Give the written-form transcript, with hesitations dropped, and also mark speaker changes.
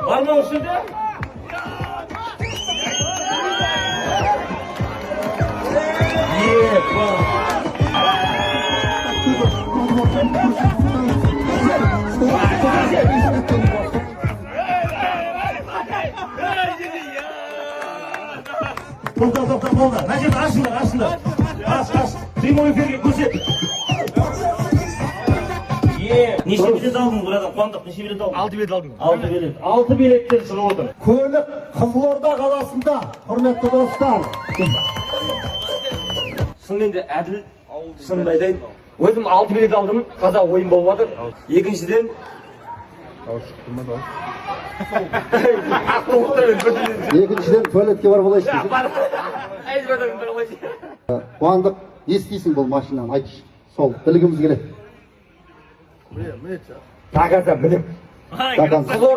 Speaker 1: Var mı o şeyde? To'xta. Najib, aslında. As. Primoy efirga ko'rsat. Necha bilet alding buradan? Qandoq necha bilet alding?
Speaker 2: 6 bilet aldım.
Speaker 1: 6 bilet. 6 biletten шығып отыр.
Speaker 3: Көлік Қызылорда қаласында, құрметті достар.
Speaker 1: Шынымен де әділ, шынымды айтайын. Өзім 6 билет алдым, қазақ ойын болып жатыр. Екіншіден
Speaker 3: Екіншіден туалетке бар болайшы. Қуандық, не істейсің бұл машинаны, айтшы. Сол, білгіміз келеді.
Speaker 1: тағаса білім.
Speaker 3: Тақансың.